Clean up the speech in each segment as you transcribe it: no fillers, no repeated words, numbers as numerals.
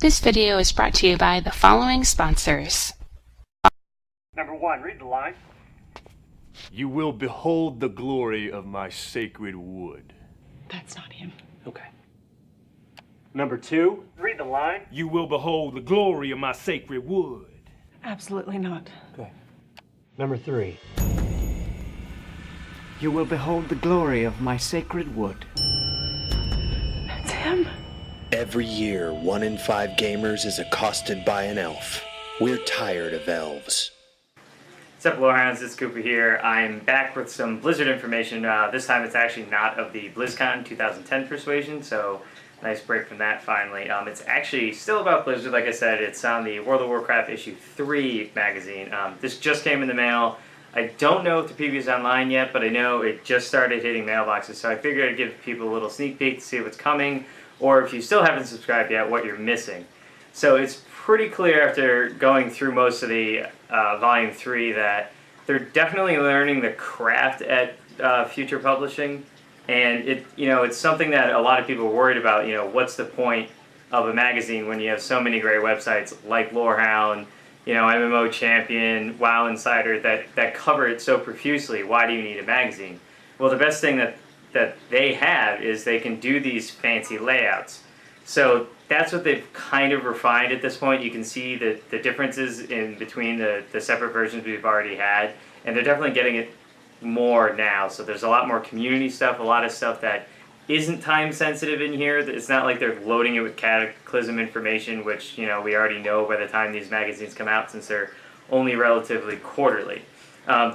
This video is brought to you by the following sponsors. Number 1, read the line. You will behold the glory of my sacred wood. That's not him. Okay. Number 2, read the line. You will behold the glory of my sacred wood. Absolutely not. Okay. Number 3. You will behold the glory of my sacred wood. That's him. Every year, 1 in 5 gamers is accosted by an elf. We're tired of elves. What's up, Lorehounds? iTZKooPA here. I'm back with some Blizzard information. This time it's actually not of the BlizzCon 2010 persuasion, so nice break from that finally. It's actually still about Blizzard, like I said. It's on the World of Warcraft issue 3 magazine. This just came in the mail. I don't know if the preview is online yet, but I know it just started hitting mailboxes, so I figured I'd give people a little sneak peek to see what's coming, or if you still haven't subscribed yet, what you're missing. So it's pretty clear after going through most of the Volume 3 that they're definitely learning the craft at Future Publishing, and it's something that a lot of people are worried about. What's the point of a magazine when you have so many great websites like Lorehound, MMO Champion, WoW Insider that cover it so profusely? Why do you need a magazine? Well, the best thing that they have is they can do these fancy layouts. So that's what they've kind of refined at this point. You can see the differences in between the separate versions we've already had, and they're definitely getting it more now. So there's a lot more community stuff, a lot of stuff that isn't time sensitive in here. It's not like they're loading it with Cataclysm information, which we already know by the time these magazines come out, since they're only relatively quarterly.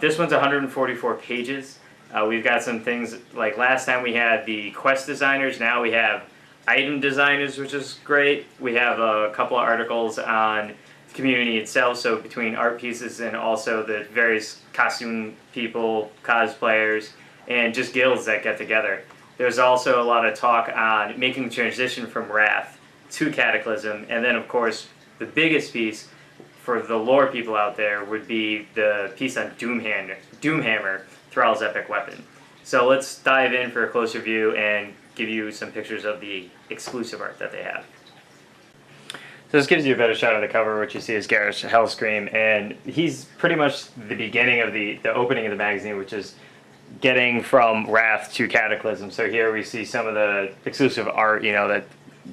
This one's 144 pages. We've got some things like last time we had the quest designers. Now we have item designers, which is great. We have a couple of articles on the community itself, so between art pieces and also the various costume people, cosplayers, and just guilds that get together. There's also a lot of talk on making the transition from Wrath to Cataclysm, and then of course the biggest piece for the lore people out there would be the piece on Doomhammer, Thrall's epic weapon. So let's dive in for a closer view and give you some pictures of the exclusive art that they have. So this gives you a better shot of the cover. What you see is Garrus Hellscream, and he's pretty much the beginning of the opening of the magazine, which is getting from Wrath to Cataclysm. So here we see some of the exclusive art, that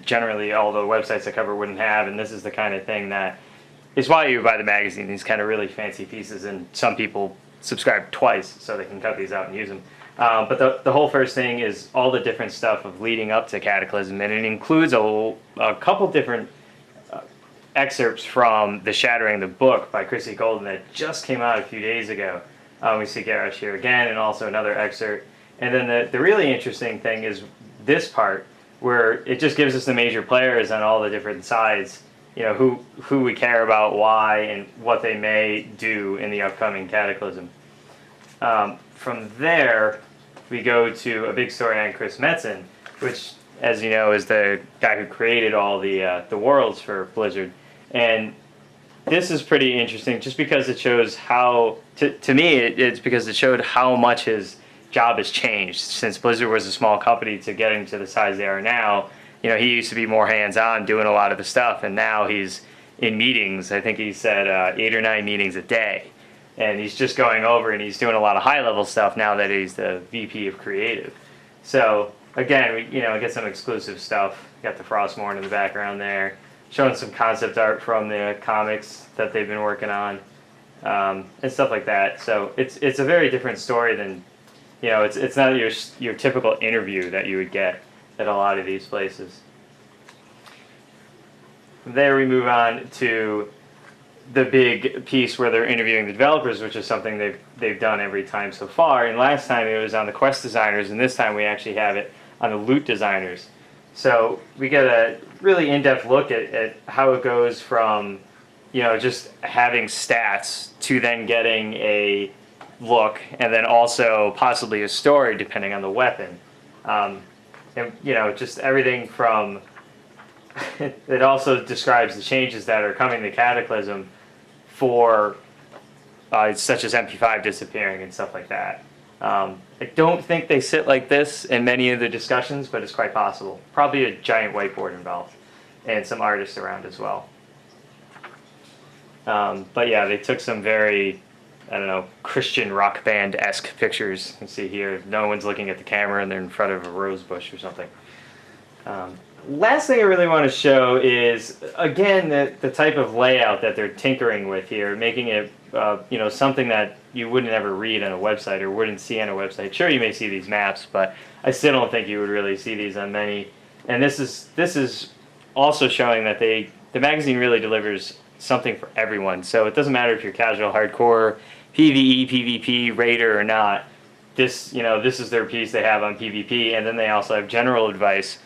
generally all the websites that cover wouldn't have, and this is the kind of thing that is why you buy the magazine, these kind of really fancy pieces, and some people subscribe twice so they can cut these out and use them. But the whole first thing is all the different stuff of leading up to Cataclysm, and it includes a couple different excerpts from The Shattering, the book by Chrissy Golden that just came out a few days ago. We see Garrus here again, and also another excerpt. And then the really interesting thing is this part, where it just gives us the major players on all the different sides, who we care about, why, and what they may do in the upcoming Cataclysm. From there, we go to a big story on Chris Metzen, which, as you know, is the guy who created all the worlds for Blizzard. And this is pretty interesting just because it shows how, to me, it's because it showed how much his job has changed since Blizzard was a small company to getting to the size they are now. He used to be more hands-on doing a lot of the stuff, and now he's in meetings. I think he said 8 or 9 meetings a day. And he's just going over and he's doing a lot of high-level stuff now that he's the VP of Creative. So, again, we get some exclusive stuff. Got the Frostmourne in the background there, showing some concept art from the comics that they've been working on, and stuff like that. So it's a very different story than, it's not your typical interview that you would get at a lot of these places. From there we move on to the big piece where they're interviewing the developers, which is something they've done every time so far. And last time it was on the quest designers, and this time we actually have it on the loot designers. So we get a really in-depth look at how it goes from, just having stats to then getting a look, and then also possibly a story depending on the weapon. And just everything from it also describes the changes that are coming to Cataclysm for such as MP5 disappearing and stuff like that. I don't think they sit like this in many of the discussions, but it's quite possible. Probably a giant whiteboard involved. and some artists around as well. But yeah, they took some very, I don't know, Christian rock band-esque pictures. You can see here, no one's looking at the camera and they're in front of a rose bush or something. Last thing I really want to show is, again, the type of layout that they're tinkering with here, making it something that you wouldn't ever read on a website or wouldn't see on a website. Sure, you may see these maps, but I still don't think you would really see these on many. And this is also showing that the magazine really delivers something for everyone. So it doesn't matter if you're casual, hardcore, PvE, PvP, raider or not. This is their piece they have on PvP, and then they also have general advice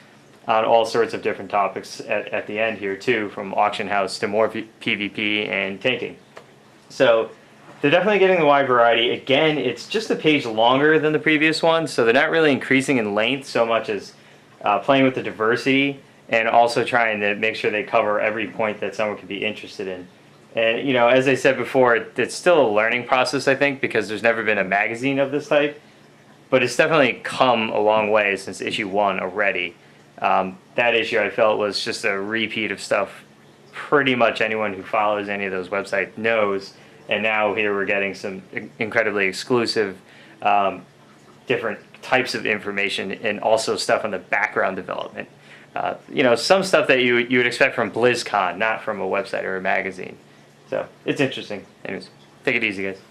on all sorts of different topics at the end here too, from auction house to more PvP and tanking. So they're definitely getting the wide variety. Again, it's just a page longer than the previous one, so they're not really increasing in length so much as playing with the diversity and also trying to make sure they cover every point that someone could be interested in. And as I said before, it's still a learning process, I think, because there's never been a magazine of this type, but it's definitely come a long way since issue 1 already. That issue I felt was just a repeat of stuff pretty much anyone who follows any of those websites knows, and now here we're getting some incredibly exclusive different types of information and also stuff on the background development. Some stuff that you would expect from BlizzCon, not from a website or a magazine. So it's interesting. Anyways, take it easy, guys.